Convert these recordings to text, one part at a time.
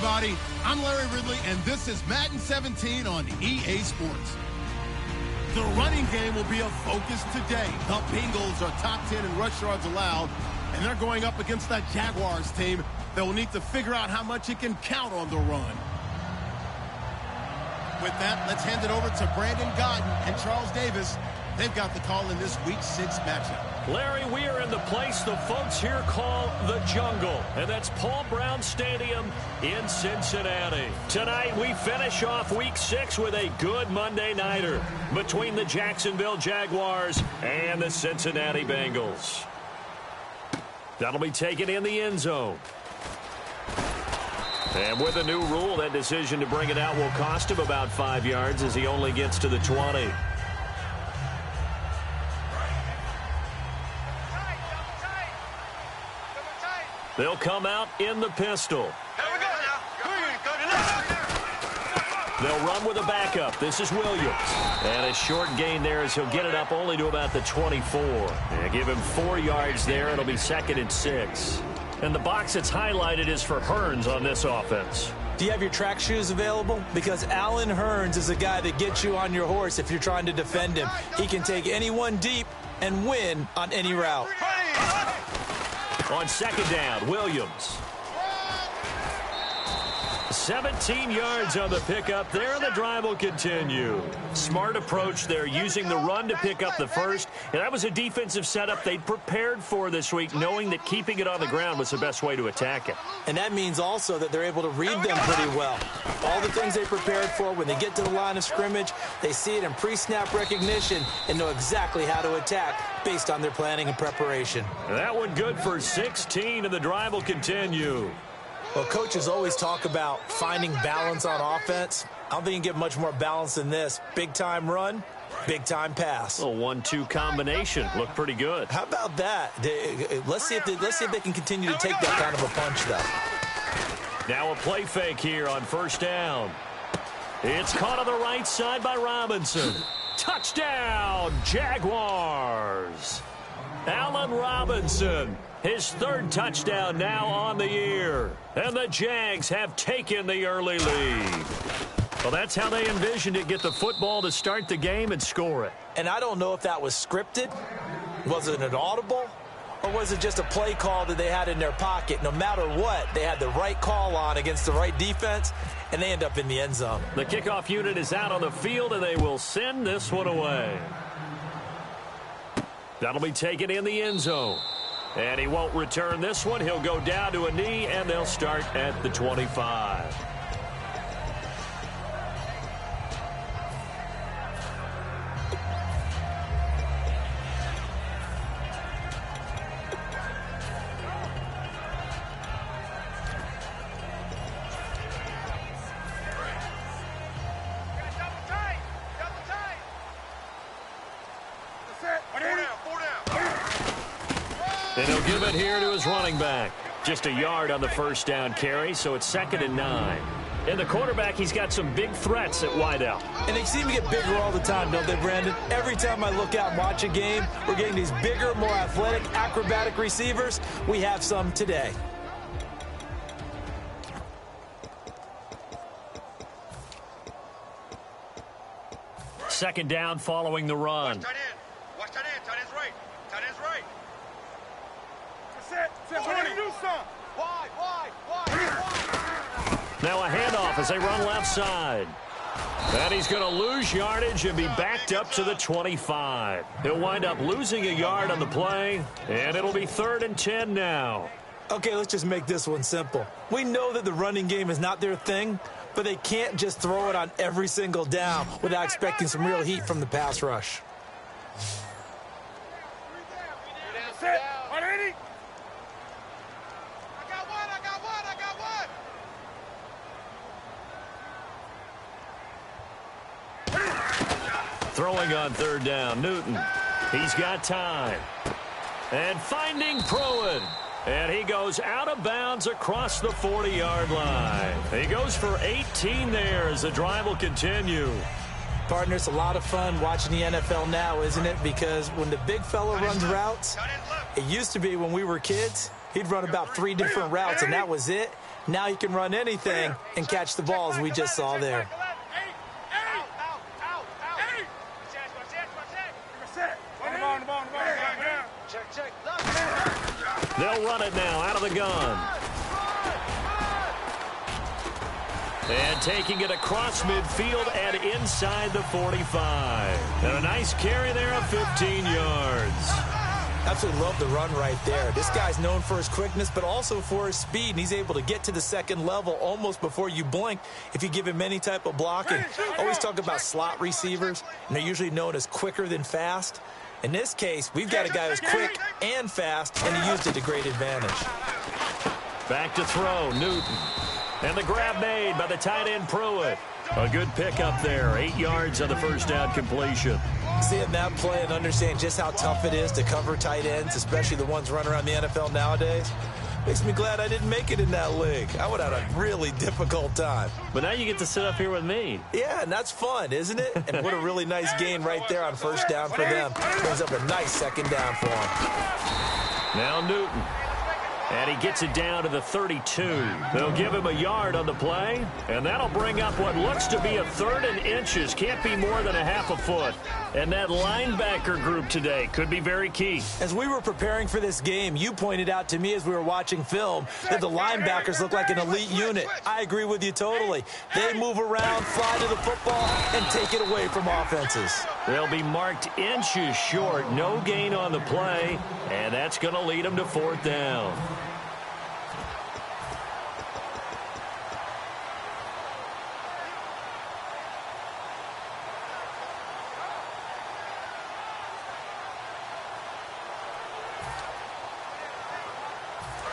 everybody. I'm Larry Ridley, and this is Madden 17 on EA Sports. The running game will be a focus today. The Bengals are top 10 in rush yards allowed, and they're going up against that Jaguars team that will need to figure out how much it can count on the run. With that, let's hand it over to Brandon Godden and Charles Davis. They've got the call in this Week 6 matchup. Larry, we are in the place the folks here call the Jungle, and that's Paul Brown Stadium in Cincinnati. Tonight, we finish off Week 6 with a good Monday nighter between the Jacksonville Jaguars and the Cincinnati Bengals. That'll be taken in the end zone. And with a new rule, that decision to bring it out will cost him about 5 yards as he only gets to the 20. They'll come out in the pistol. They'll run with a backup. This is Williams. And a short gain there as he'll get it up only to about the 24. And give him 4 yards there. It'll be 2nd and 6. And the box that's highlighted is for Hearns on this offense. Do you have your track shoes available? Because Allen Hearns is a guy that gets you on your horse if you're trying to defend him. He can take anyone deep and win on any route. On 2nd down, Williams. 17 yards on the pickup there, and the drive will continue. Smart approach there, using the run to pick up the first. And that was a defensive setup they'd prepared for this week, knowing that keeping it on the ground was the best way to attack it. And that means also that they're able to read them pretty well. All the things they prepared for, when they get to the line of scrimmage, they see it in pre-snap recognition and know exactly how to attack based on their planning and preparation. That one good for 16, and the drive will continue. Well, coaches always talk about finding balance on offense. I don't think you can get much more balance than this. Big-time run, big-time pass. A 1-2 combination. Looked pretty good. How about that? Let's see if they can continue to take that kind of a punch, though. Now a play fake here on 1st down. It's caught on the right side by Robinson. Touchdown, Jaguars. Allen Robinson, his 3rd touchdown now on the year. And the Jags have taken the early lead. Well, that's how they envisioned it. Get the football to start the game and score it. And I don't know if that was scripted. Was it an audible? Or was it just a play call that they had in their pocket? No matter what, they had the right call on against the right defense, and they end up in the end zone. The kickoff unit is out on the field, and they will send this one away. That'll be taken in the end zone. And he won't return this one. He'll go down to a knee, and they'll start at the 25. And he'll give it here to his running back. Just a yard on the 1st down carry, so it's 2nd and 9. And the quarterback, he's got some big threats at wideout. And they seem to get bigger all the time, don't they, Brandon? Every time I look out and watch a game, we're getting these bigger, more athletic, acrobatic receivers. We have some today. Second down following the run. Watch that in. Tight end's right. Tight end's right. Now a handoff as they run left side. And he's going to lose yardage and be backed up to the 25. He'll wind up losing a yard on the play, and it'll be 3rd and 10 now. Okay, let's just make this one simple. We know that the running game is not their thing, but they can't just throw it on every single down without expecting some real heat from the pass rush. Throwing on 3rd down, Newton. He's got time. And finding Pruitt. And he goes out of bounds across the 40-yard line. He goes for 18 there as the drive will continue. Partner, it's a lot of fun watching the NFL now, isn't it? Because when the big fella runs routes, it used to be when we were kids, He'd run about 3 different routes, and that was it. Now he can run anything and catch the balls we just saw there. They'll run it now out of the gun. And taking it across midfield and inside the 45. And a nice carry there of 15 yards. Absolutely love the run right there. This guy's known for his quickness, but also for his speed. And he's able to get to the second level almost before you blink if you give him any type of blocking. Always talk about slot receivers, and they're usually known as quicker than fast. In this case, we've got a guy who's quick and fast, and he used it to great advantage. Back to throw, Newton. And the grab made by the tight end Pruitt. A good pickup there, 8 yards on the first down completion. Seeing that play and understand just how tough it is to cover tight ends, especially the ones running around the NFL nowadays, makes me glad I didn't make it in that league. I would have had a really difficult time. But now you get to sit up here with me. Yeah, and that's fun, isn't it? And what a really nice gain right there on first down for them. Brings up a nice second down for them. Now Newton. And he gets it down to the 32. They'll give him a yard on the play, and that'll bring up what looks to be a 3rd and inches. Can't be more than a half a foot. And that linebacker group today could be very key. As we were preparing for this game, you pointed out to me as we were watching film that the linebackers look like an elite unit. I agree with you totally. They move around, fly to the football, and take it away from offenses. They'll be marked inches short. No gain on the play, and that's going to lead them to 4th down.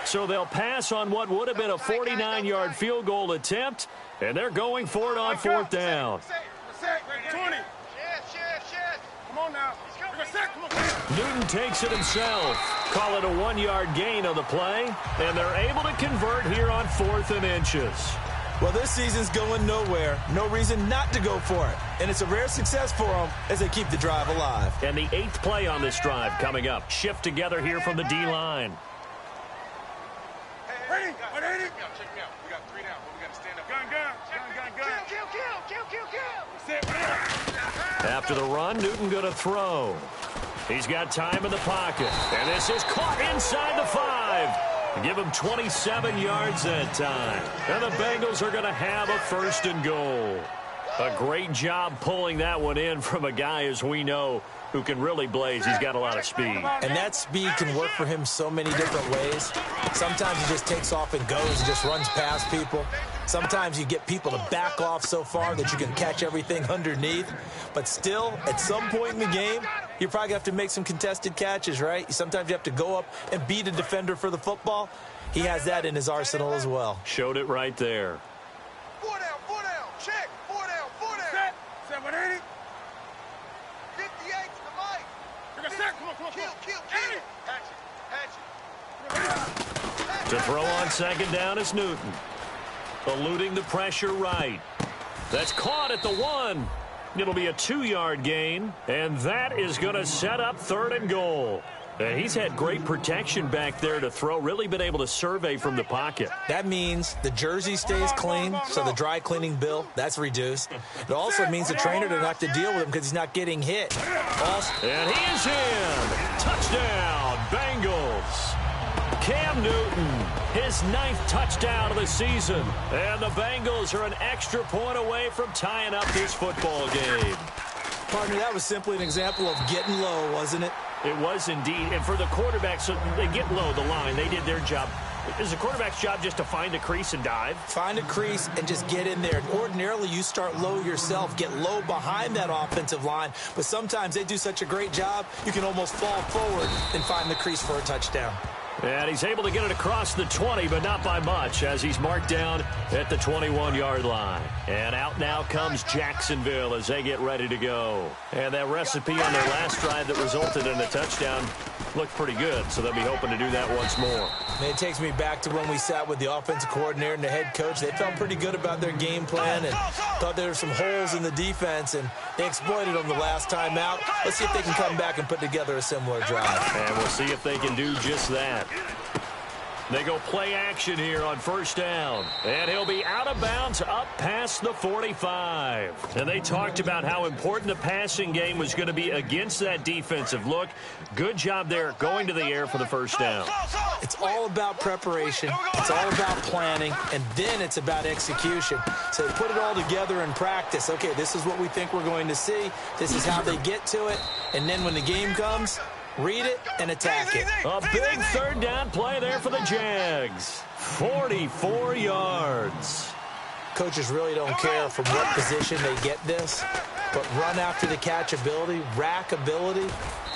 So they'll pass on what would have been a 49-yard field goal attempt, and they're going for it on 4th down. 20. Come on now. Newton takes it himself. Call it a 1-yard gain on the play, and they're able to convert here on 4th and inches. Well, this season's going nowhere. No reason not to go for it. And it's a rare success for them as they keep the drive alive. And the 8th play on this drive coming up. Shift together here from the D-line. Ready? Check me out. We got 3 now, but we got to stand up. Gun. After the run, Newton going to throw. He's got time in the pocket. And this is caught inside the 5. Give him 27 yards that time. And the Bengals are going to have a 1st and goal. A great job pulling that one in from a guy, as we know, who can really blaze. He's got a lot of speed. And that speed can work for him so many different ways. Sometimes he just takes off and goes and just runs past people. Sometimes you get people to back off so far that you can catch everything underneath. But still, at some point in the game, you're probably going to have to make some contested catches, right? Sometimes you have to go up and beat a defender for the football. He has that in his arsenal as well. Showed it right there. 4 down. Check. 4 down. Set 180. 58 to the mic. Come on. Kill. Hatch it. To throw on 2nd down is Newton. Eluding the pressure right. That's caught at the 1. It'll be a 2-yard gain, and that is going to set up 3rd and goal. And he's had great protection back there to throw, really been able to survey from the pocket. That means the jersey stays clean, so the dry cleaning bill, that's reduced. It also means the trainer doesn't have to deal with him because he's not getting hit. And he is in. Touchdown, Bengals. Cam Newton, his 9th touchdown of the season. And the Bengals are an extra point away from tying up this football game. Partner, that was simply an example of getting low, wasn't it? It was indeed. And for the quarterbacks, so they get low the line. They did their job. Is the quarterback's job just to find a crease and dive? Find a crease and just get in there. And ordinarily, you start low yourself, get low behind that offensive line. But sometimes they do such a great job, you can almost fall forward and find the crease for a touchdown. And he's able to get it across the 20, but not by much, as he's marked down at the 21-yard line. And out now comes Jacksonville as they get ready to go. And that recipe on their last drive that resulted in a touchdown looked pretty good, so they'll be hoping to do that once more. And it takes me back to when we sat with the offensive coordinator and the head coach. They felt pretty good about their game plan and thought there were some holes in the defense, and they exploited them the last time out. Let's see if they can come back and put together a similar drive. And we'll see if they can do just that. They go play action here on first down. And he'll be out of bounds up past the 45. And they talked about how important the passing game was going to be against that defensive look. Good job there going to the air for the first down. It's all about preparation. It's all about planning. And then it's about execution. So they put it all together in practice. Okay, this is what we think we're going to see. This is how they get to it. And then when the game comes, read it and attack it. A big third down play there for the Jags. 44 yards. Coaches really don't care from what position they get this, but run after the catch ability, rack ability,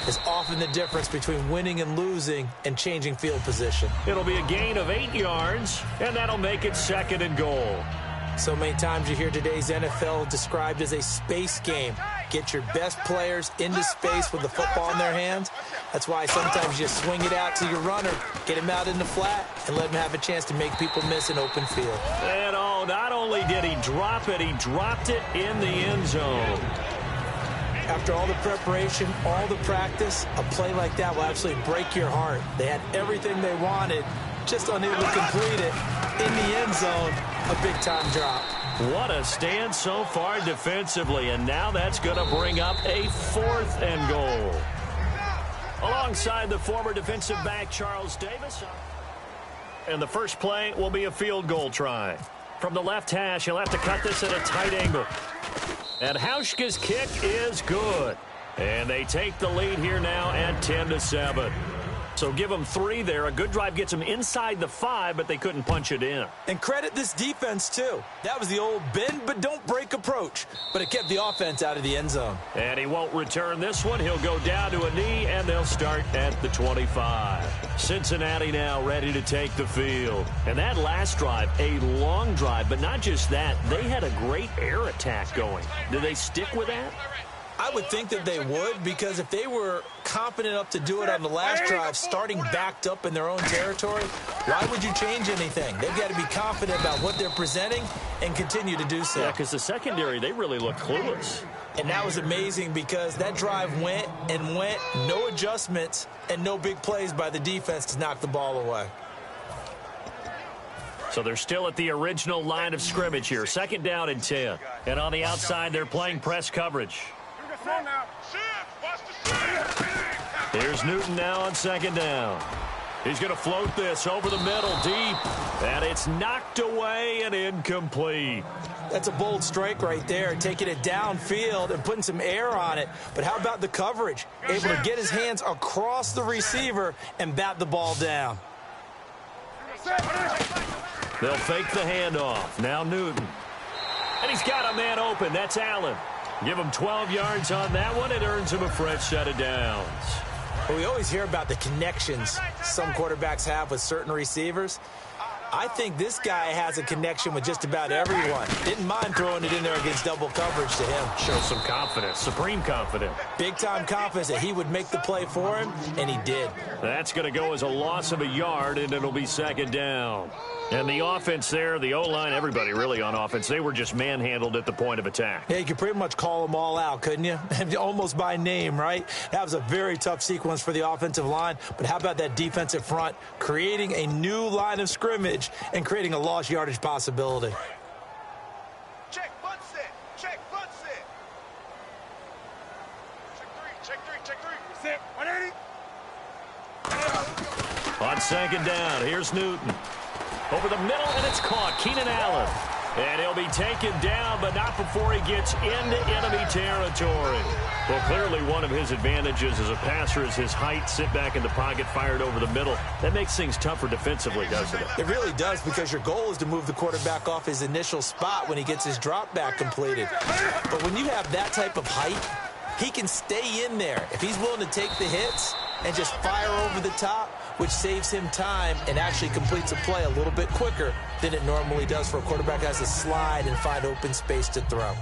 is often the difference between winning and losing and changing field position. It'll be a gain of 8 yards, and that'll make it 2nd and goal. So many times you hear today's NFL described as a space game. Get your best players into space with the football in their hands. That's why sometimes you swing it out to your runner, get him out in the flat, and let him have a chance to make people miss an open field. And not only did he drop it, he dropped it in the end zone. After all the preparation, all the practice, a play like that will absolutely break your heart. They had everything they wanted, just unable to complete it. In the end zone, a big-time drop. What a stand so far defensively, and now that's going to bring up a 4th and goal. Alongside the former defensive back, Charles Davis. And the first play will be a field goal try. From the left hash, he'll have to cut this at a tight angle. And Hauschka's kick is good. And they take the lead here now at 10-7. So give them 3 there. A good drive gets them inside the 5, but they couldn't punch it in. And credit this defense, too. That was the old bend but don't break approach, but it kept the offense out of the end zone. And he won't return this one. He'll go down to a knee, and they'll start at the 25. Cincinnati now ready to take the field. And that last drive, a long drive, but not just that. They had a great air attack going. Do they stick with that? I would think that they would, because if they were confident enough to do it on the last drive, starting backed up in their own territory, why would you change anything? They've got to be confident about what they're presenting and continue to do so. Yeah, because the secondary, they really look clueless. And that was amazing because that drive went and went, no adjustments, and no big plays by the defense to knock the ball away. So they're still at the original line of scrimmage here. 2nd down and 10. And on the outside, they're playing press coverage. Here's Newton now on 2nd down. He's going to float this over the middle deep. And it's knocked away and incomplete. That's a bold strike right there, taking it downfield and putting some air on it. But how about the coverage? Able to get his hands across the receiver and bat the ball down. They'll fake the handoff. Now Newton. And he's got a man open. That's Allen. Give him 12 yards on that one. It earns him a fresh set of downs. Well, we always hear about the connections some quarterbacks have with certain receivers. I think this guy has a connection with just about everyone. Didn't mind throwing it in there against double coverage to him. Shows some confidence, supreme confidence. Big-time confidence that he would make the play for him, and he did. That's going to go as a loss of a yard, and it'll be 2nd down. And the offense there, the O-line, everybody really on offense, they were just manhandled at the point of attack. Yeah, you could pretty much call them all out, couldn't you? Almost by name, right? That was a very tough sequence for the offensive line. But how about that defensive front creating a new line of scrimmage and creating a lost yardage possibility? Check front set. Check front set. Check 3. Set. 180. On 2nd down, here's Newton. Over the middle, and it's caught. Keenan Allen. And he'll be taken down, but not before he gets into enemy territory. Well, clearly one of his advantages as a passer is his height. Sit back in the pocket, fired over the middle. That makes things tougher defensively, doesn't it? It really does, because your goal is to move the quarterback off his initial spot when he gets his drop back completed. But when you have that type of height, he can stay in there. If he's willing to take the hits and just fire over the top, which saves him time and actually completes a play a little bit quicker than it normally does for a quarterback that has to slide and find open space to throw.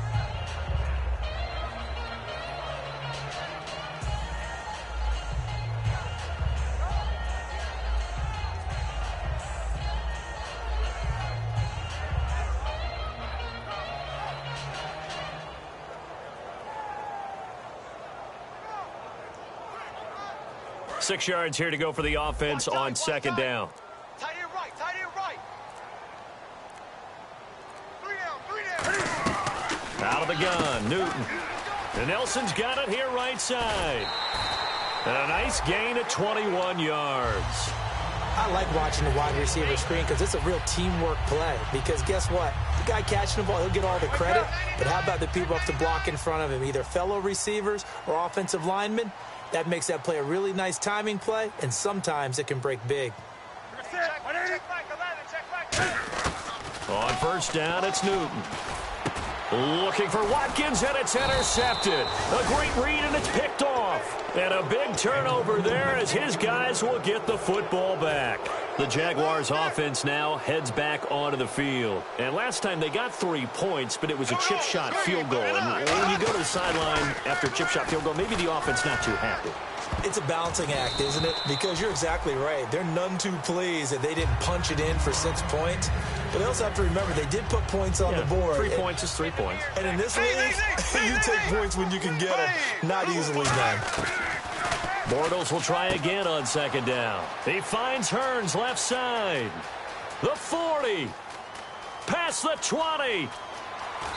Six yards here to go for the offense on 2nd down. Tight end Out of the gun, Newton. And Nelson's got it here right side. And a nice gain of 21 yards. I like watching the wide receiver screen because it's a real teamwork play. Because guess what? The guy catching the ball, he'll get all the credit. But how about the people up to block in front of him, either fellow receivers or offensive linemen? That makes that play a really nice timing play, and sometimes it can break big. On first down, it's Newton. Looking for Watkins, and it's intercepted. A great read, and it's picked off. And a big turnover there as his guys will get the football back. The Jaguars offense now heads back onto the field. And last time they got 3 points, but it was a chip shot field goal. And when you go to the sideline after a chip shot field goal, maybe the offense not too happy. It's a balancing act, isn't it? Because you're exactly right. They're none too pleased that they didn't punch it in for 6 points. But they also have to remember they did put points on the board. 3 points is 3 points. And in this league, you take points when you can get them. Not easily done. Bortles will try again on second down. He finds Hearns left side. The 40. Past the 20.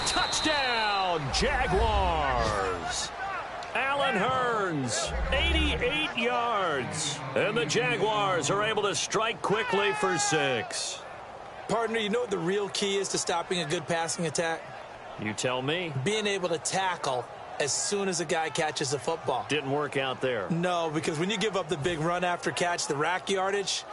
Touchdown, Jaguars. Allen Hearns, 88 yards. And the Jaguars are able to strike quickly for 6. Partner, you know what the real key is to stopping a good passing attack? You tell me. Being able to tackle as soon as a guy catches the football. Didn't work out there. No, because when you give up the big run after catch, the rack yardage,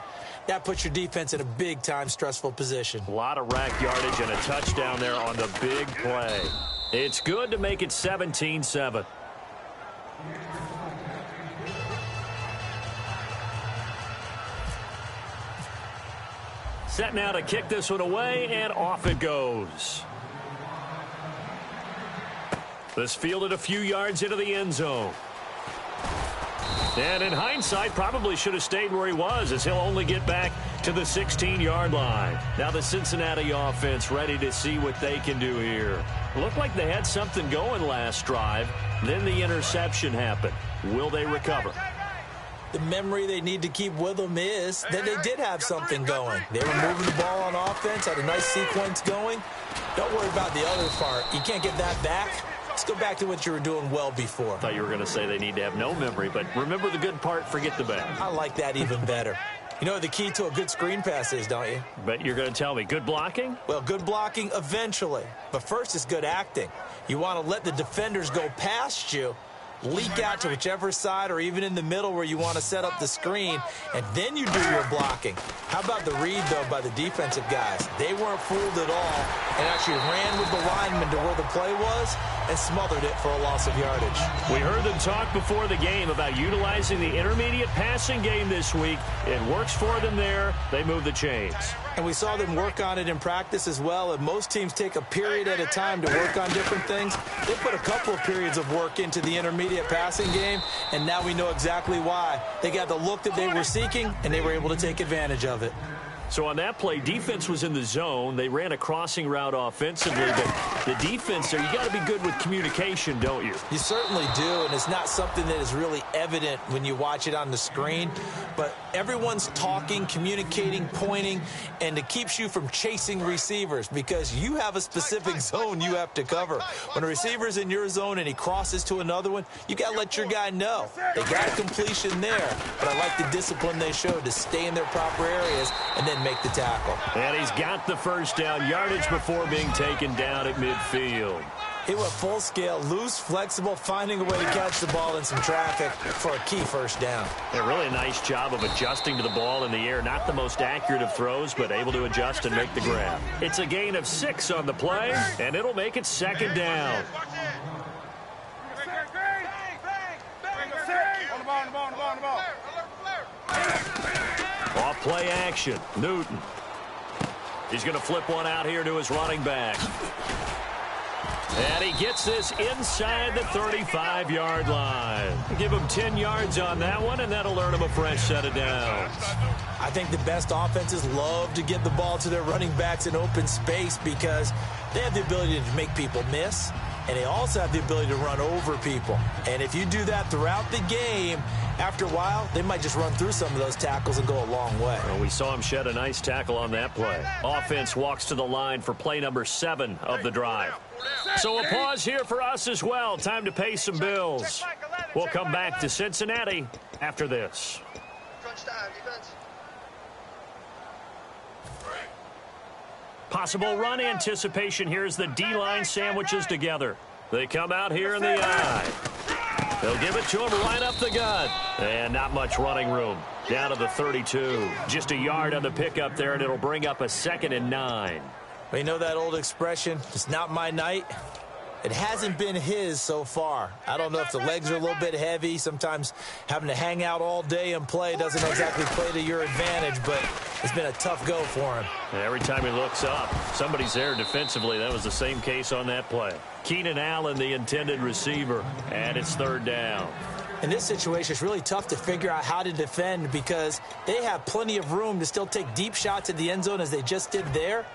that puts your defense in a big-time stressful position. A lot of rack yardage and a touchdown there on the big play. It's good to make it 17-7. Set now to kick this one away, and off it goes. This fielded a few yards into the end zone. And in hindsight, probably should have stayed where he was, as he'll only get back to the 16-yard line. Now the Cincinnati offense ready to see what they can do here. Looked like they had something going last drive. Then the interception happened. Will they recover? The memory they need to keep with them is that they did have something going. They were moving the ball on offense, had a nice sequence going. Don't worry about the other part. You can't get that back. Let's go back to what you were doing well before. I thought you were going to say they need to have no memory, but remember the good part, forget the bad. I like that even better. You know what the key to a good screen pass is, don't you? But you're going to tell me, good blocking? Well, good blocking eventually. But first is good acting. You want to let the defenders go past you, leak out to whichever side or even in the middle where you want to set up the screen, and then you do your blocking. How about the read, though, by the defensive guys? They weren't fooled at all and actually ran with the lineman to where the play was and smothered it for a loss of yardage. We heard them talk before the game about utilizing the intermediate passing game this week. It works for them there. They move the chains. And we saw them work on it in practice as well, and most teams take a period at a time to work on different things. They put a couple of periods of work into the intermediate passing game, and now we know exactly why. They got the look that they were seeking, and they were able to take advantage of it. So on that play, defense was in the zone. They ran a crossing route offensively, but the defense there, you got to be good with communication, don't you? You certainly do, and it's not something that is really evident when you watch it on the screen, but everyone's talking, communicating, pointing, and it keeps you from chasing receivers because you have a specific zone you have to cover. When a receiver's in your zone and he crosses to another one, you got to let your guy know. They got a completion there, but I like the discipline they showed to stay in their proper areas and then make the tackle. And he's got the first down yardage before being taken down at midfield. He went full scale, loose, flexible, finding a way to catch the ball in some traffic for a key first down. A really nice job of adjusting to the ball in the air. Not the most accurate of throws, but able to adjust and make the grab. It's a gain of 6 on the play, and it'll make it second down. Off play action, Newton. He's going to flip one out here to his running back. And he gets this inside the 35-yard line. Give him 10 yards on that one, and that'll earn him a fresh set of downs. I think the best offenses love to get the ball to their running backs in open space because they have the ability to make people miss, and they also have the ability to run over people. And if you do that throughout the game, After a while, they might just run through some of those tackles and go a long way. Well, we saw him shed a nice tackle on that play. Offense walks to the line for play number 7 of the drive. So a pause here for us as well. Time to pay some bills. We'll come back to Cincinnati after this. Possible run anticipation here as the D-line sandwiches together. They come out here in the eye. They'll give it to him right up the gut. And not much running room. Down to the 32. Just a yard on the pickup there, and it'll bring up a 2nd and 9. Well, you know that old expression, it's not my night? It hasn't been his so far. I don't know if the legs are a little bit heavy. Sometimes having to hang out all day and play doesn't exactly play to your advantage, but it's been a tough go for him. Every time he looks up, somebody's there defensively. That was the same case on that play. Keenan Allen, the intended receiver, and it's 3rd down. In this situation, it's really tough to figure out how to defend because they have plenty of room to still take deep shots at the end zone as they just did there.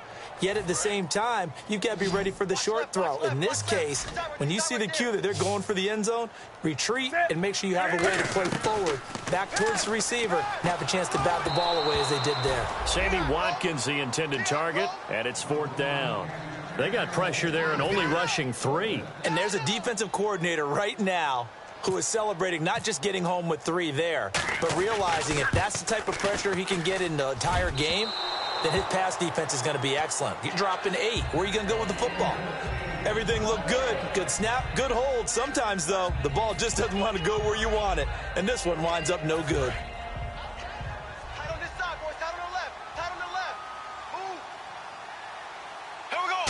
Yet at the same time, you've got to be ready for the short throw. In this case, when you see the cue that they're going for the end zone, retreat and make sure you have a way to play forward, back towards the receiver, and have a chance to bat the ball away as they did there. Sammy Watkins, the intended target, and it's 4th down. They got pressure there and only rushing 3. And there's a defensive coordinator right now who is celebrating not just getting home with 3 there, but realizing if that's the type of pressure he can get in the entire game, then his pass defense is going to be excellent. You're dropping 8. Where are you going to go with the football? Everything looked good. Good snap, good hold. Sometimes, though, the ball just doesn't want to go where you want it. And this one winds up no good. Tight on this side, boys. Tight on the left. Tight on the left. Move. Here we go.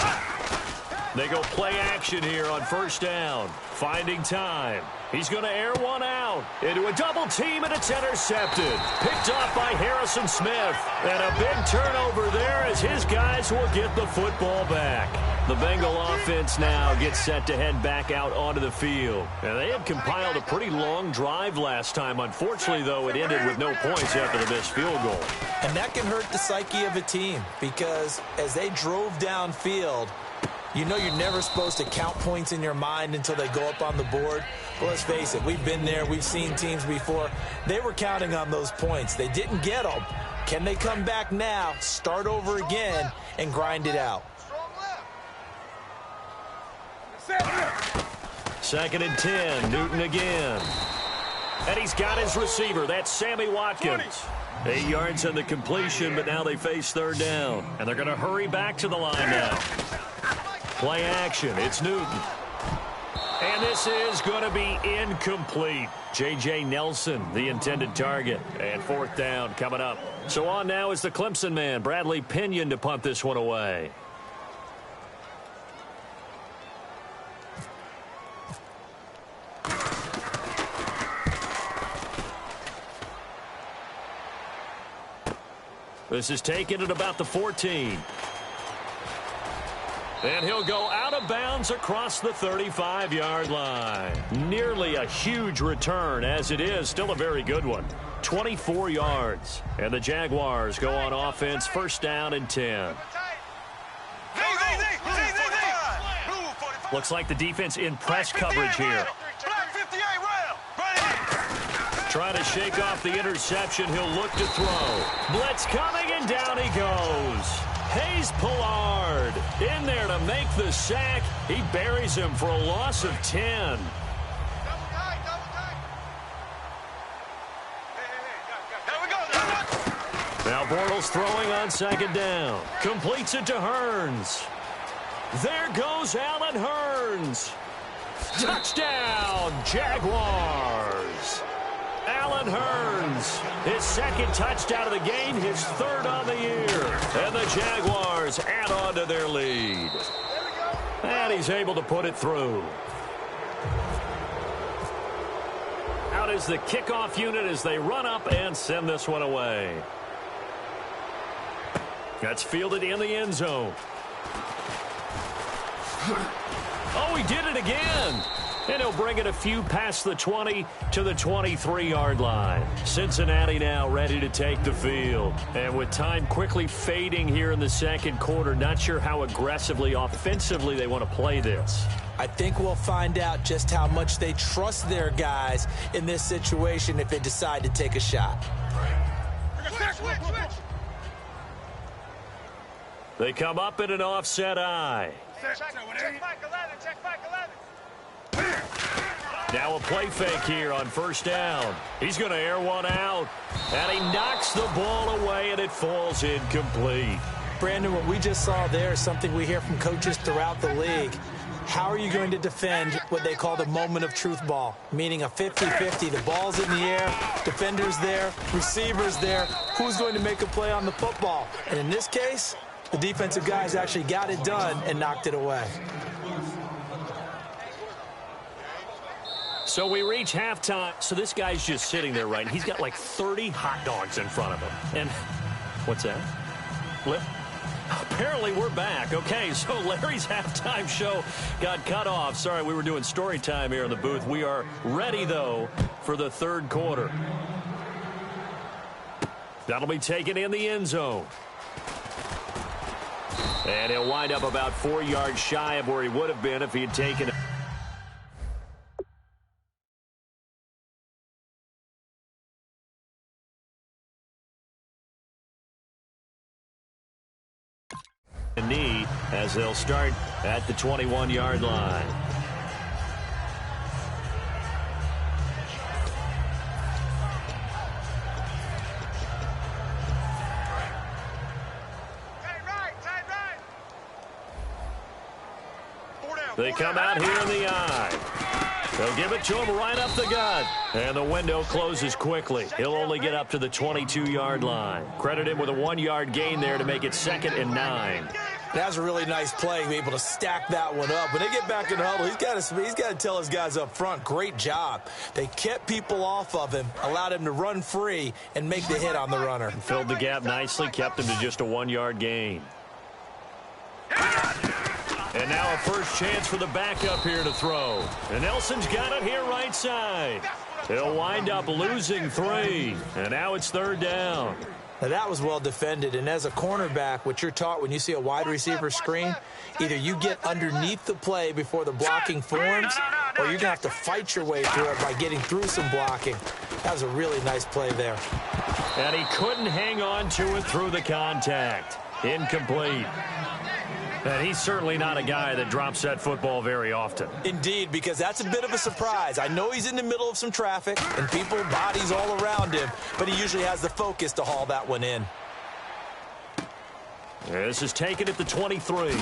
They go play action here on 1st down. Finding time. He's going to air one out into a double team, and it's intercepted. Picked off by Harrison Smith. And a big turnover there as his guys will get the football back. The Bengal offense now gets set to head back out onto the field. And they had compiled a pretty long drive last time. Unfortunately, though, it ended with no points after the missed field goal. And that can hurt the psyche of a team because as they drove downfield, you know you're never supposed to count points in your mind until they go up on the board. But let's face it, we've been there. We've seen teams before. They were counting on those points. They didn't get them. Can they come back now, start over again, and grind it out? 2nd and 10. Newton again. And he's got his receiver. That's Sammy Watkins. 8 yards on the completion, but now they face 3rd down. And they're going to hurry back to the line now. Play action. It's Newton. And this is going to be incomplete. J.J. Nelson, the intended target. And 4th down coming up. So on now is the Clemson man, Bradley Pinion, to punt this one away. This is taken at about the 14. And he'll go out of bounds across the 35-yard line. Nearly a huge return, as it is still a very good one. 24 yards. And the Jaguars go on offense, 1st down and 10. Looks like the defense in press coverage here. Trying to shake off the interception. He'll look to throw. Blitz coming, and down he goes. Hayes Pollard in there to make the sack. He buries him for a loss of 10. Now Bortles throwing on 2nd down. Completes it to Hearns. There goes Allen Hearns. Touchdown, Jaguars. Allen Hearns, his 2nd touchdown of the game, his 3rd on the year. And the Jaguars add on to their lead. And he's able to put it through. Out is the kickoff unit as they run up and send this one away. That's fielded in the end zone. Oh, he did it again. And he'll bring it a few past the 20 to the 23-yard line. Cincinnati now ready to take the field. And with time quickly fading here in the second quarter, not sure how aggressively, offensively they want to play this. I think we'll find out just how much they trust their guys in this situation if they decide to take a shot. Switch. They come up in an offset eye. Check back 11. Now a play fake here on first down. He's going to air one out. And he knocks the ball away, and it falls incomplete. Brandon, what we just saw there is something we hear from coaches throughout the league. How are you going to defend what they call the moment of truth ball, meaning a 50-50? The ball's in the air, defender's there, receiver's there. Who's going to make a play on the football? And in this case, the defensive guys actually got it done and knocked it away. So we reach halftime. So this guy's just sitting there, right? He's got like 30 hot dogs in front of him. And what's that? Apparently we're back. Okay, so Larry's halftime show got cut off. Sorry, we were doing story time here in the booth. We are ready, though, for the third quarter. That'll be taken in the end zone. And he'll wind up about 4 yards shy of where he would have been if he had taken it. Knee as they'll start at the 21-yard line. They come out here in the eye. They'll give it to him right up the gut. And the window closes quickly. He'll only get up to the 22-yard line. Credit him with a 1-yard gain there to make it 2nd and 9. That was a really nice play, be able to stack that one up. When they get back in the huddle, he's got to tell his guys up front, great job. They kept people off of him, allowed him to run free and make the hit on the runner. Filled the gap nicely, kept him to just a 1-yard gain. And now a first chance for the backup here to throw. And Nelson's got it here right side. He'll wind up losing 3. And now it's 3rd down. Now that was well defended, and as a cornerback, what you're taught when you see a wide receiver screen, either you get underneath the play before the blocking forms, or you're going to have to fight your way through it by getting through some blocking. That was a really nice play there. And he couldn't hang on to it through the contact. Incomplete. And he's certainly not a guy that drops that football very often. Indeed, because that's a bit of a surprise. I know he's in the middle of some traffic and people, bodies all around him, but he usually has the focus to haul that one in. This is taken at the 23.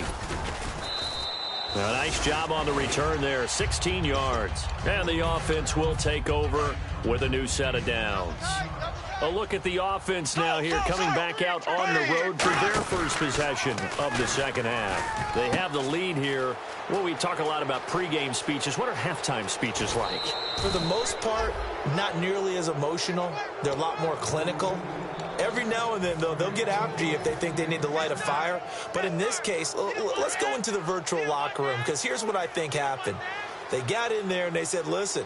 A nice job on the return there, 16 yards. And the offense will take over with a new set of downs. A look at the offense now here, coming back out on the road for their first possession of the second half. They have the lead here. Well, we talk a lot about pregame speeches. What are halftime speeches like? For the most part, not nearly as emotional. They're a lot more clinical. Every now and then, though, they'll get after you if they think they need to light a fire. But in this case, let's go into the virtual locker room, because here's what I think happened. They got in there and they said, listen,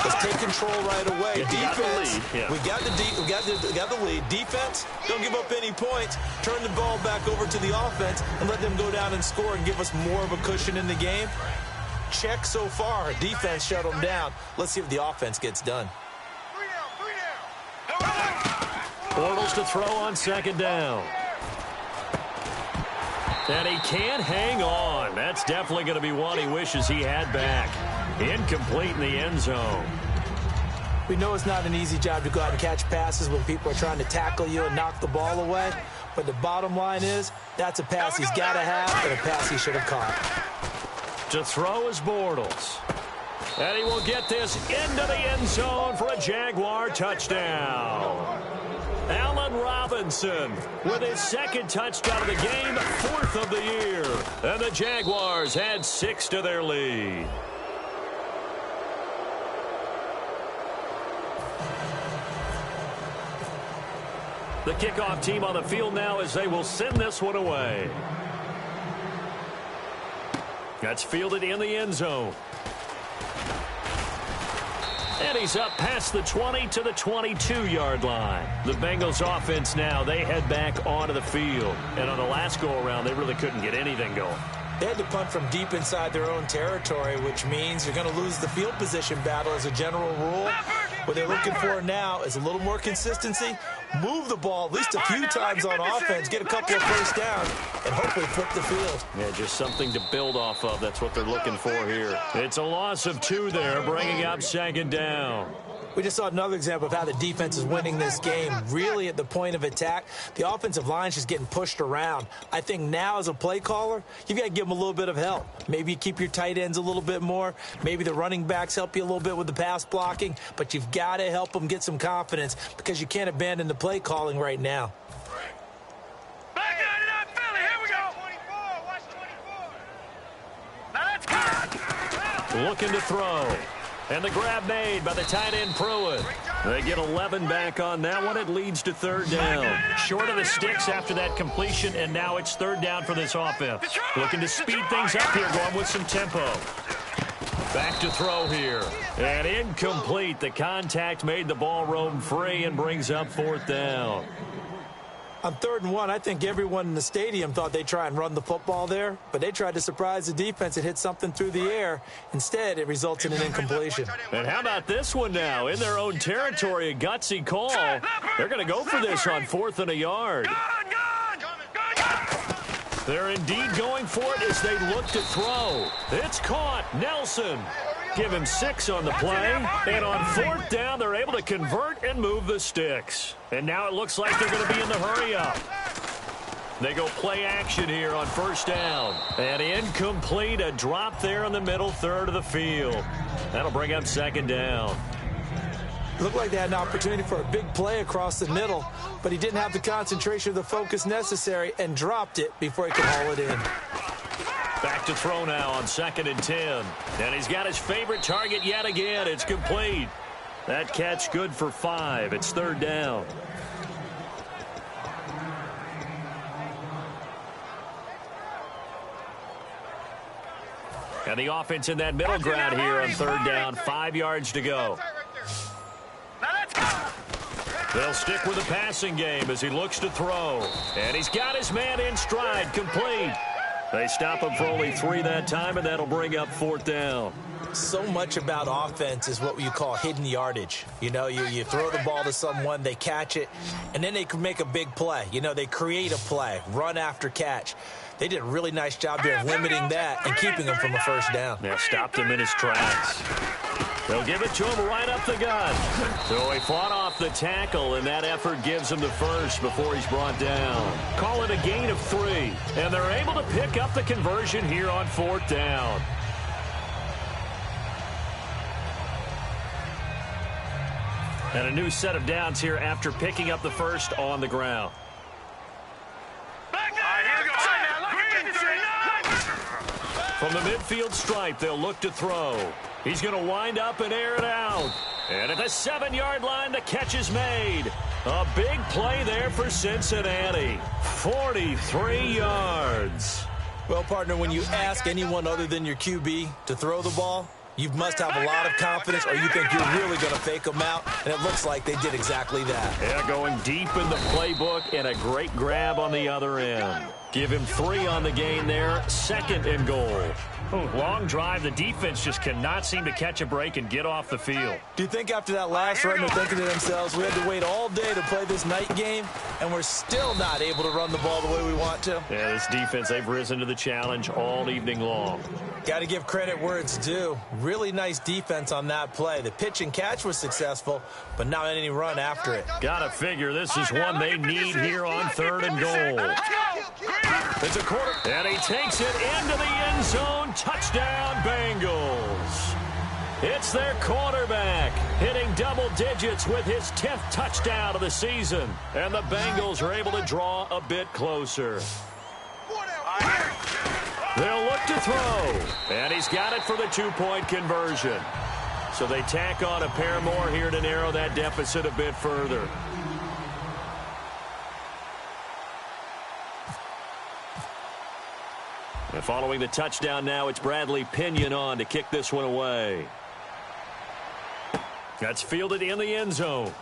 let's take control right away. Defense, we got the lead. Defense, don't give up any points. Turn the ball back over to the offense and let them go down and score and give us more of a cushion in the game. Check so far. Defense shut them down. Let's see if the offense gets done. Bortles to throw on second down. And he can't hang on. That's definitely going to be one he wishes he had back. Incomplete in the end zone. We know it's not an easy job to go out and catch passes when people are trying to tackle you and knock the ball away. But the bottom line is, that's a pass he's got to have and a pass he should have caught. To throw is Bortles. And he will get this into the end zone for a Jaguar touchdown. Allen Robinson with his second touchdown of the game, 4th of the year. And the Jaguars add 6 to their lead. The kickoff team on the field now as they will send this one away. That's fielded in the end zone. And he's up past the 20 to the 22-yard line. The Bengals offense now, they head back onto the field. And on the last go-around, they really couldn't get anything going. They had to punt from deep inside their own territory, which means you're going to lose the field position battle as a general rule. What they're looking for now is a little more consistency, move the ball at least a few times on offense, get a couple of first downs, and hopefully flip the field. Yeah, just something to build off of. That's what they're looking for here. It's a loss of 2 there, bringing up 2nd down. We just saw another example of how the defense is winning this game. Really at the point of attack, the offensive line is just getting pushed around. I think now as a play caller, you've got to give them a little bit of help. Maybe you keep your tight ends a little bit more. Maybe the running backs help you a little bit with the pass blocking. But you've got to help them get some confidence because you can't abandon the play calling right now. Back out of that Philly. Here we go. 24. Watch 24. Now let's go. Looking to throw. And the grab made by the tight end Pruitt. They get 11 back on that one. It leads to 3rd down. Short of the sticks after that completion, and now it's 3rd down for this offense. Looking to speed things up here, going with some tempo. Back to throw here. And incomplete. The contact made the ball roam free and brings up 4th down. On 3rd and 1, I think everyone in the stadium thought they'd try and run the football there, but they tried to surprise the defense and hit something through the air. Instead, it results in an incompletion. And how about this one now? In their own territory, a gutsy call. They're going to go for this on 4th and a yard. They're indeed going for it as they look to throw. It's caught. Nelson. Give him 6 on the play. And on 4th down, they're able to convert and move the sticks. And now it looks like they're going to be in the hurry-up. They go play action here on 1st down. And incomplete, a drop there in the middle third of the field. That'll bring up 2nd down. Looked like they had an opportunity for a big play across the middle, but he didn't have the concentration or the focus necessary and dropped it before he could haul it in. Back to throw now on 2nd and 10. And he's got his favorite target yet again. It's complete. That catch good for 5. It's 3rd down. And the offense in that middle ground here on 3rd down. 5 yards to go. They'll stick with the passing game as he looks to throw. And he's got his man in stride, complete. They stop him for only 3 that time, and that'll bring up 4th down. So much about offense is what you call hidden yardage. You know, you throw the ball to someone, they catch it, and then they can make a big play. You know, they create a play, run after catch. They did a really nice job there of limiting that and keeping him from a 1st down. Yeah, stopped him in his tracks. They'll give it to him right up the gut. So he fought off the tackle, and that effort gives him the 1st before he's brought down. Call it a gain of 3, and they're able to pick up the conversion here on 4th down. And a new set of downs here after picking up the 1st on the ground. From the midfield stripe, they'll look to throw. He's going to wind up and air it out. And at the 7-yard line, the catch is made. A big play there for Cincinnati. 43 yards. Well, partner, when you ask anyone other than your QB to throw the ball, you must have a lot of confidence, or you think you're really going to fake them out, and it looks like they did exactly that. Yeah, going deep in the playbook, and a great grab on the other end. Give him 3 on the gain there, 2nd and goal. Oh, long drive. The defense just cannot seem to catch a break and get off the field. Do you think after that last run they're thinking to themselves, we had to wait all day to play this night game, and we're still not able to run the ball the way we want to? Yeah, this defense, they've risen to the challenge all evening long. Got to give credit where it's due. Really nice defense on that play. The pitch and catch was successful, but not any run after it. Gotta figure this is one they need here on 3rd and goal. It's a quarter, and he takes it into the end zone. Touchdown, Bengals. It's their quarterback hitting double digits with his 10th touchdown of the season. And the Bengals are able to draw a bit closer. They'll look to throw, and he's got it for the 2-point conversion. So they tack on a pair more here to narrow that deficit a bit further. And following the touchdown now, it's Bradley Pinion on to kick this one away. That's fielded in the end zone.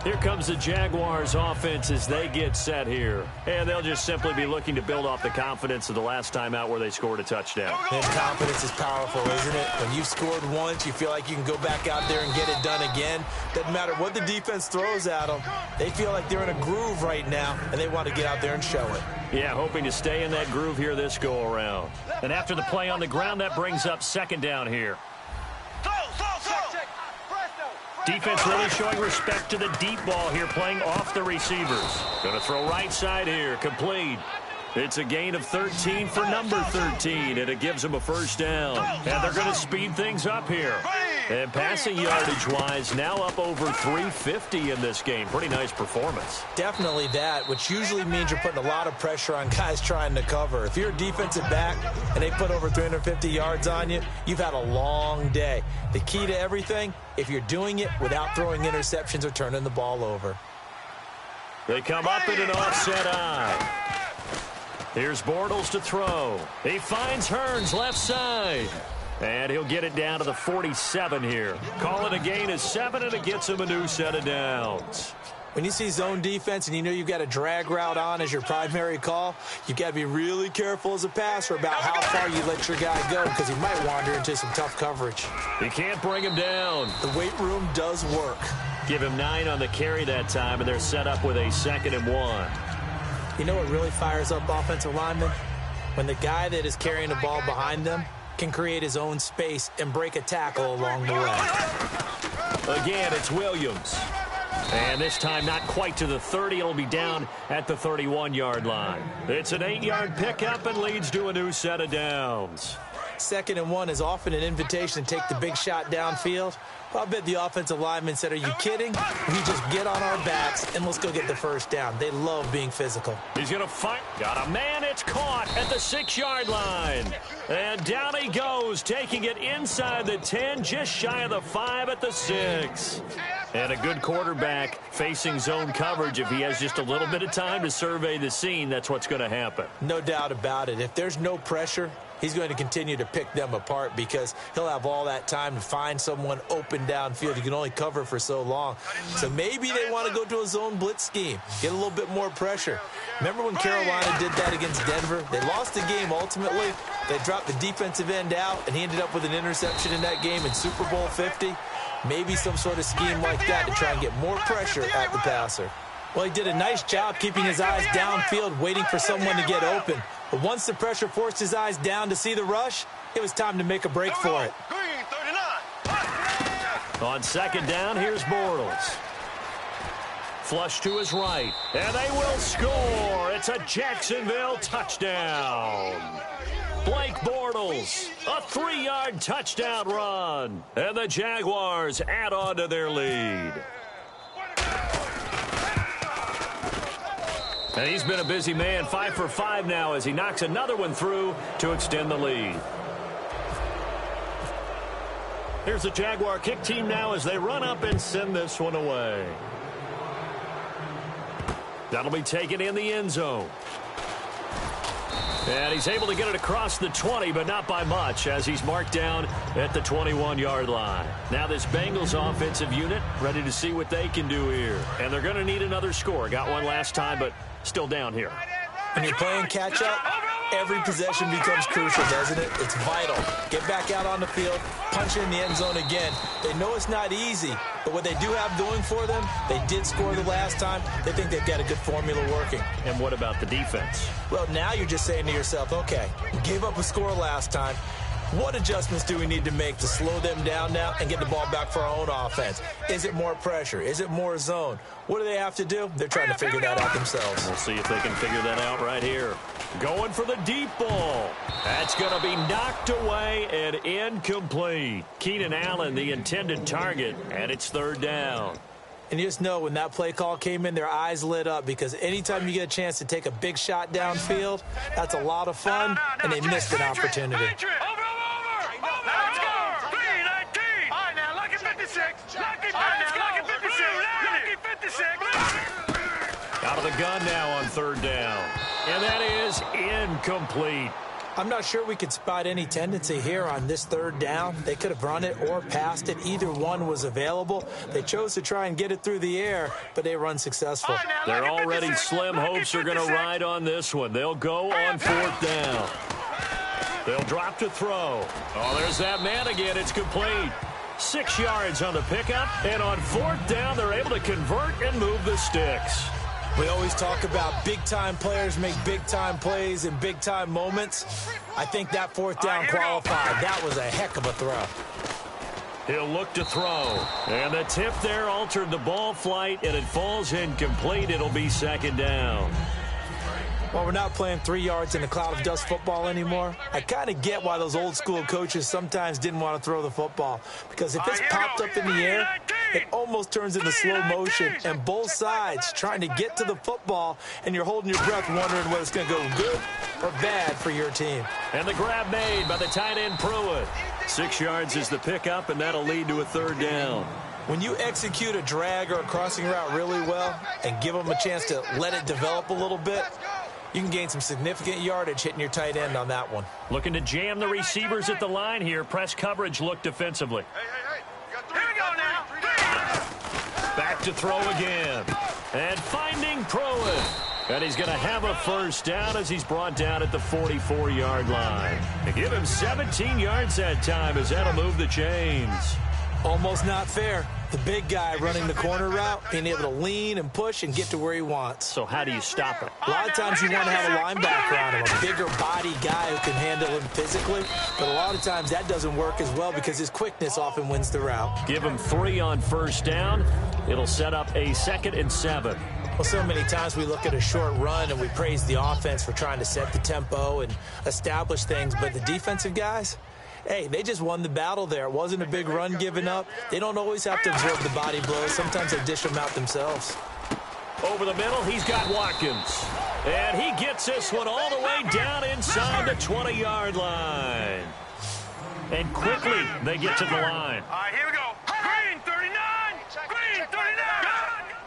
Here comes the Jaguars offense as they get set here. And they'll just simply be looking to build off the confidence of the last time out where they scored a touchdown. And confidence is powerful, isn't it? When you've scored once, you feel like you can go back out there and get it done again. Doesn't matter what the defense throws at them. They feel like they're in a groove right now, and they want to get out there and show it. Yeah, hoping to stay in that groove here this go-around. And after the play on the ground, that brings up second down here. Defense really showing respect to the deep ball here, playing off the receivers. Going to throw right side here, complete. It's a gain of 13 for number 13, and it gives them a first down. And they're going to speed things up here. And passing yardage-wise, now up over 350 in this game. Pretty nice performance. Definitely that, which usually means you're putting a lot of pressure on guys trying to cover. If you're a defensive back and they put over 350 yards on you, you've had a long day. The key to everything, if you're doing it without throwing interceptions or turning the ball over. They come up in an offset eye. Here's Bortles to throw. He finds Hearns left side. And he'll get it down to the 47 here. Call it a gain of 7, and it gets him a new set of downs. When you see zone defense and you know you've got a drag route on as your primary call, you've got to be really careful as a passer about how far you let your guy go because he might wander into some tough coverage. You can't bring him down. The weight room does work. Give him 9 on the carry that time, and they're set up with a 2nd and 1. You know what really fires up offensive linemen? When the guy that is carrying the ball behind them can create his own space and break a tackle along the way. Again, it's Williams. And this time not quite to the 30. It'll be down at the 31-yard line. It's an 8-yard pickup and leads to a new set of downs. 2nd and 1 is often an invitation to take the big shot downfield. Well, I bet the offensive lineman said, are you kidding? We just get on our backs and let's go get the first down. They love being physical. He's going to fight. Got a man. It's caught at the 6-yard line. And down he goes, taking it inside the 10, just shy of the 5 at the 6. And a good quarterback facing zone coverage. If he has just a little bit of time to survey the scene, that's what's going to happen. No doubt about it. If there's no pressure, he's going to continue to pick them apart because he'll have all that time to find someone open downfield. You can only cover for so long. So maybe they want to go to a zone blitz scheme, get a little bit more pressure. Remember when Carolina did that against Denver? They lost the game ultimately. They dropped the defensive end out, and he ended up with an interception in that game in Super Bowl 50. Maybe some sort of scheme like that to try and get more pressure at the passer. Well, he did a nice job keeping his eyes downfield, waiting for someone to get open. But once the pressure forced his eyes down to see the rush, it was time to make a break for it. On 2nd down, here's Bortles. Flush to his right, and they will score. It's a Jacksonville touchdown. Blake Bortles, a 3-yard touchdown run. And the Jaguars add on to their lead. And he's been a busy man, 5 for 5 now as he knocks another one through to extend the lead. Here's the Jaguar kick team now as they run up and send this one away. That'll be taken in the end zone. And he's able to get it across the 20, but not by much, as he's marked down at the 21-yard line. Now this Bengals offensive unit ready to see what they can do here. And they're going to need another score. Got one last time, but still down here. When you're playing catch-up, every possession becomes crucial, doesn't it? It's vital. Get back out on the field, punch in the end zone again. They know it's not easy, but what they do have going for them, they did score the last time. They think they've got a good formula working. And what about the defense? Well, now you're just saying to yourself, okay, we gave up a score last time. What adjustments do we need to make to slow them down now and get the ball back for our own offense? Is it more pressure? Is it more zone? What do they have to do? They're trying to figure that out themselves. We'll see if they can figure that out right here. Going for the deep ball. That's going to be knocked away and incomplete. Keenan Allen, the intended target, and it's 3rd down. And you just know when that play call came in, their eyes lit up because anytime you get a chance to take a big shot downfield, that's a lot of fun, and they missed an opportunity. Out of the gun now on third down. And that is incomplete. I'm not sure we could spot any tendency here on this third down. They could have run it or passed it. Either one was available. They chose to try and get it through the air, but they were unsuccessful. Their already slim hopes are going to ride on this one. They'll go on fourth down. They'll drop to throw. Oh, there's that man again. It's complete. 6 yards on the pickup, and on fourth down, they're able to convert and move the sticks. We always talk about big-time players make big-time plays in big-time moments. I think that fourth down qualified. That was a heck of a throw. He'll look to throw. And the tip there altered the ball flight, and it falls incomplete. It'll be second down. Well, we're not playing 3 yards in a cloud of dust football anymore. I kind of get why those old-school coaches sometimes didn't want to throw the football. Because if it's popped up in the air, it almost turns into slow motion. And both sides trying to get to the football, and you're holding your breath wondering whether it's going to go good or bad for your team. And the grab made by the tight end Pruitt. 6 yards is the pickup, and that'll lead to a third down. When you execute a drag or a crossing route really well and give them a chance to let it develop a little bit, you can gain some significant yardage hitting your tight end on that one. Looking to jam the receivers at the line here. Press coverage look defensively. Hey. Here we go now. Back to throw again. And finding Pruitt. And he's going to have a first down as he's brought down at the 44-yard line. They give him 17 yards that time as that'll move the chains. Almost not fair. The big guy running the corner route, being able to lean and push and get to where he wants. So how do you stop it? A lot of times you want to have a linebacker on him, a bigger body guy who can handle him physically. But a lot of times that doesn't work as well because his quickness often wins the route. Give him 3 on first down. It'll set up a 2nd and 7. Well, so many times we look at a short run and we praise the offense for trying to set the tempo and establish things. But the defensive guys, hey, they just won the battle there. It wasn't a big run given up. They don't always have to absorb the body blows. Sometimes they dish them out themselves. Over the middle, he's got Watkins. And he gets this one all the way down inside the 20-yard line. And quickly, they get to the line. All right, here we go. Green 39. Green 39.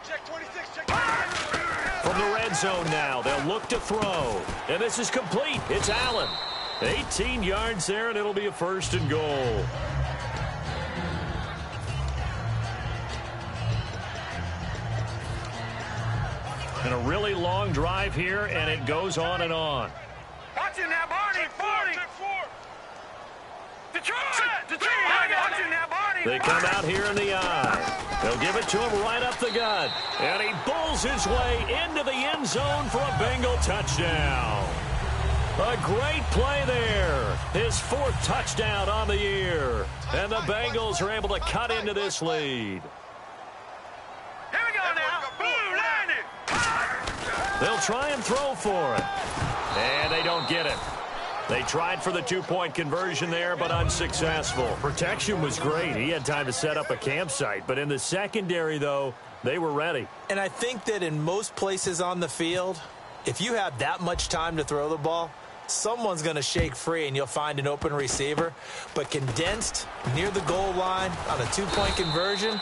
Check 26. Check 26. From the red zone now, they'll look to throw. And this is complete. It's Allen. 18 yards there, and it'll be a 1st and goal. And a really long drive here, and it goes on and on. Watch it now, Barney. 40. Detroit. Watch it now, Barney. They come out here in the eye. They'll give it to him right up the gut. And he bulls his way into the end zone for a Bengal touchdown. A great play there. His 4th touchdown on the year. And the Bengals are able to cut into this lead. Here we go now. Blue landed. They'll try and throw for it. And they don't get it. They tried for the 2-point conversion there, but unsuccessful. Protection was great. He had time to set up a campsite. But in the secondary, though, they were ready. And I think that in most places on the field, if you have that much time to throw the ball, someone's going to shake free and you'll find an open receiver. But condensed near the goal line on a 2-point conversion,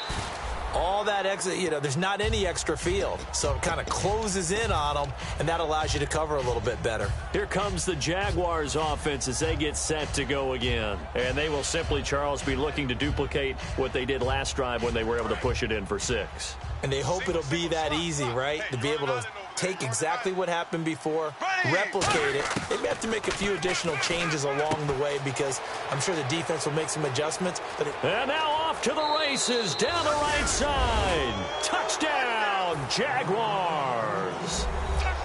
all that extra, there's not any extra field. So it kind of closes in on them, and that allows you to cover a little bit better. Here comes the Jaguars offense as they get set to go again. And they will simply, Charles, be looking to duplicate what they did last drive when they were able to push it in for 6. And they hope it'll be that easy, right? To be able to take exactly what happened before, replicate it. They may have to make a few additional changes along the way because I'm sure the defense will make some adjustments. And now off to the races down the right side. Touchdown, Jaguars.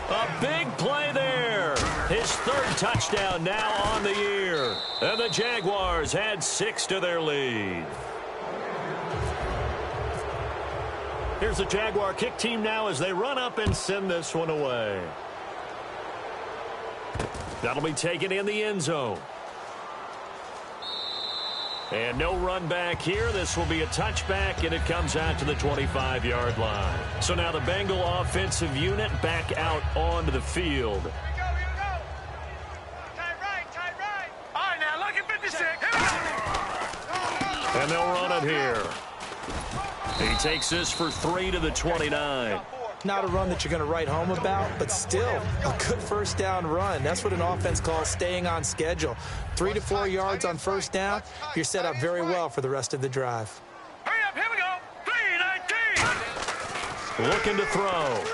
A big play there. His 3rd touchdown now on the year. And the Jaguars add 6 to their lead. Here's the Jaguar kick team now as they run up and send this one away. That'll be taken in the end zone. And no run back here. This will be a touchback, and it comes out to the 25-yard line. So now the Bengal offensive unit back out onto the field. Here we go. Tight right. All right, now look at 56. Here we go. And they'll run it here. He takes this for 3 to the 29. Not a run that you're going to write home about, but still a good first down run. That's what an offense calls staying on schedule. 3 to 4 yards on first down, you're set up very well for the rest of the drive. Hurry up, here we go. 3-19. Looking to throw.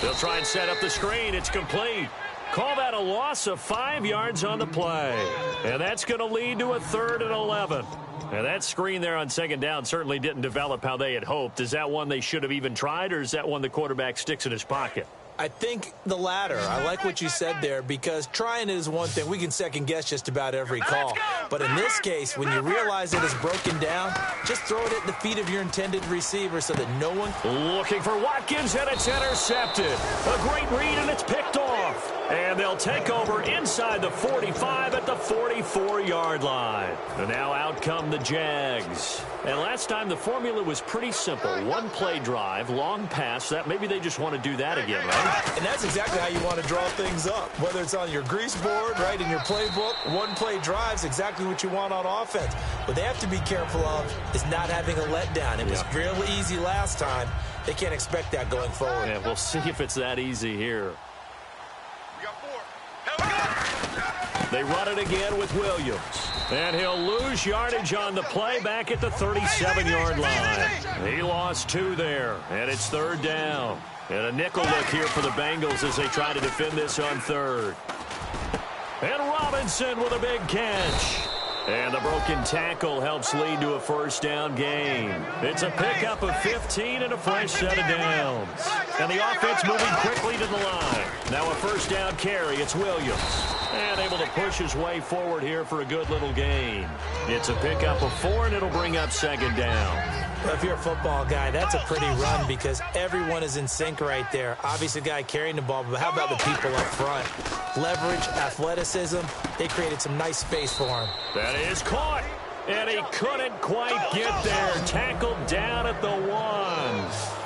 They'll try and set up the screen. It's complete. Call that a loss of 5 yards on the play. And that's going to lead to a 3rd and 11. And that screen there on second down certainly didn't develop how they had hoped. Is that one they should have even tried, or is that one the quarterback sticks in his pocket? I think the latter. I like what you said there, because trying is one thing. We can second guess just about every call. But in this case, when you realize it is broken down, just throw it at the feet of your intended receiver so that no one... Looking for Watkins, and it's intercepted. A great read, and it's picked off. And they'll take over inside the 45 at the 44-yard line. And now out come the Jags. And last time the formula was pretty simple. One play drive, long pass. That maybe they just want to do that again, right? And that's exactly how you want to draw things up. Whether it's on your grease board, right, in your playbook, one play drive is exactly what you want on offense. What they have to be careful of is not having a letdown. It was real easy last time. They can't expect that going forward. Yeah, we'll see if it's that easy here. They run it again with Williams. And he'll lose yardage on the play back at the 37-yard line. He lost 2 there, and it's 3rd down. And a nickel look here for the Bengals as they try to defend this on 3rd. And Robinson with a big catch. And the broken tackle helps lead to a first down gain. It's a pickup of 15 and a fresh set of downs. And the offense moving quickly to the line. Now a first down carry. It's Williams. And able to push his way forward here for a good little gain. It's a pickup of 4, and it'll bring up second down. Well, if you're a football guy, that's a pretty run because everyone is in sync right there. Obviously, the guy carrying the ball, but how about the people up front? Leverage, athleticism, they created some nice space for him. That is caught, and he couldn't quite get there. Tackled down at the 1.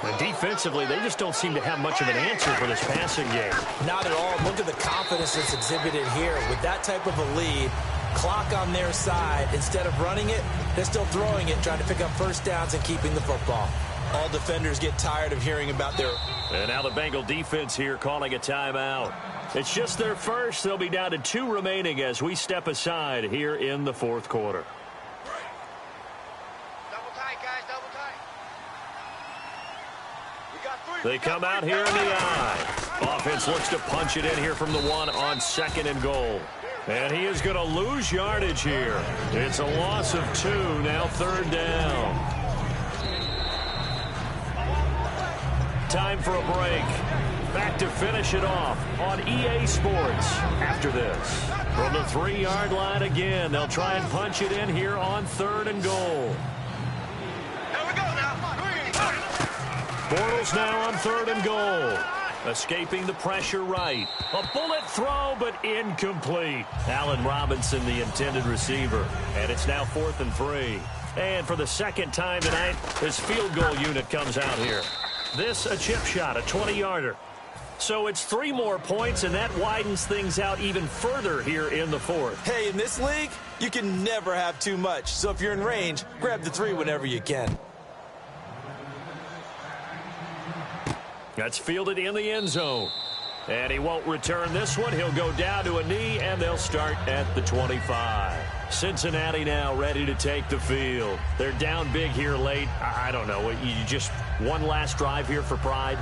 And defensively, they just don't seem to have much of an answer for this passing game. Not at all. Look at the confidence that's exhibited here. With that type of a lead, clock on their side, instead of running it, they're still throwing it, trying to pick up first downs and keeping the football. All defenders get tired of hearing about their... And now the Bengal defense here calling a timeout. It's just their first. They'll be down to 2 remaining as we step aside here in the 4th quarter. Double tight, guys, double tight. We got 3. They come out here in the eye. Offense looks to punch it in here from the 1 on 2nd and goal. And he is going to lose yardage here. It's a loss of 2, now 3rd down. Time for a break. Back to finish it off on EA Sports after this. From the 3-yard line again, they'll try and punch it in here on 3rd and goal. Here we go now. 3. Bortles now on 3rd and goal. Escaping the pressure right. A bullet throw, but incomplete. Allen Robinson, the intended receiver. And it's now 4th and 3. And for the second time tonight, this field goal unit comes out here. This a chip shot, a 20-yarder. So it's 3 more points, and that widens things out even further here in the 4th. Hey, in this league, you can never have too much. So if you're in range, grab the 3 whenever you can. That's fielded in the end zone. And he won't return this one. He'll go down to a knee, and they'll start at the 25. Cincinnati now ready to take the field. They're down big here late. I don't know. You just one last drive here for pride?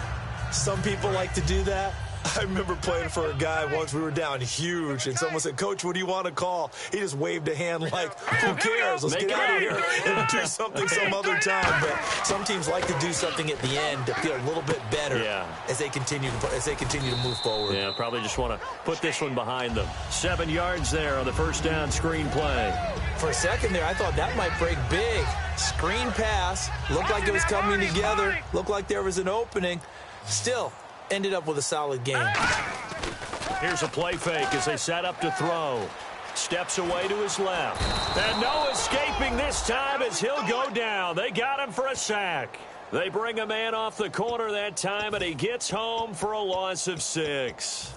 Some people like to do that. I remember playing for a guy once. We were down huge, and someone said, "Coach, what do you want to call?" He just waved a hand like, "Who cares? Let's get out of here and do something some other time." But some teams like to do something at the end to feel a little bit better as they continue to move forward. Yeah, probably just want to put this one behind them. 7 yards there on the first down screen play. For a second there, I thought that might break big. Screen pass, looked like it was coming together, looked like there was an opening. Still, ended up with a solid game. Here's a play fake as they set up to throw. Steps away to his left. And no escaping this time as he'll go down. They got him for a sack. They bring a man off the corner that time, and he gets home for a loss of 6.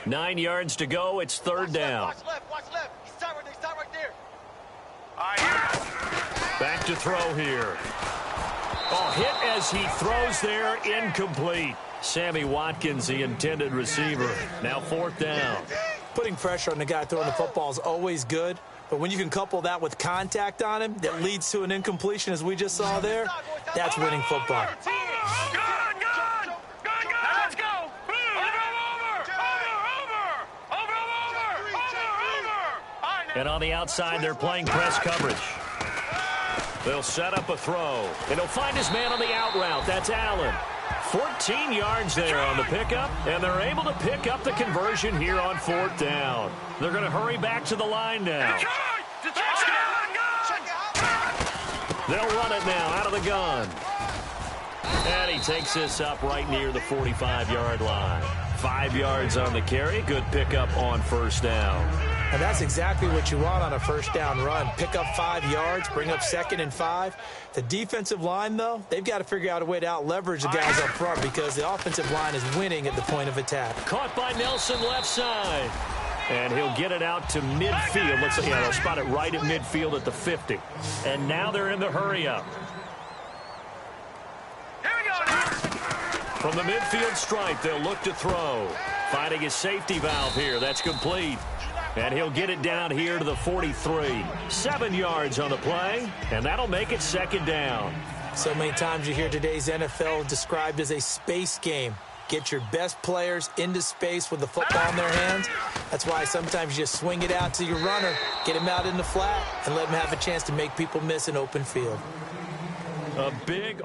9 yards to go. It's 3rd down. Watch left, watch left. Stop right there. Back to throw here. Oh, hit as he throws there, incomplete. Sammy Watkins, the intended receiver. Now 4th down. Putting pressure on the guy throwing the football is always good, but when you can couple that with contact on him that leads to an incompletion, as we just saw there, that's winning football. And on the outside, they're playing press coverage. They'll set up a throw. And he'll find his man on the out route. That's Allen. 14 yards there on the pickup, and they're able to pick up the conversion here on 4th down. They're going to hurry back to the line now. They'll run it now out of the gun. And he takes this up right near the 45-yard line. 5 yards on the carry. Good pickup on 1st down. And that's exactly what you want on a 1st down run. Pick up 5 yards, bring up 2nd and 5. The defensive line, though, they've got to figure out a way to out-leverage the guys up front because the offensive line is winning at the point of attack. Caught by Nelson left side. And he'll get it out to midfield. They'll spot it right at midfield at the 50. And now they're in the hurry-up. From the midfield stripe, they'll look to throw. Finding his safety valve here. That's complete. And he'll get it down here to the 43. 7 yards on the play, and that'll make it 2nd down. So many times you hear today's NFL described as a space game. Get your best players into space with the football in their hands. That's why sometimes you just swing it out to your runner, get him out in the flat, and let him have a chance to make people miss an open field. A big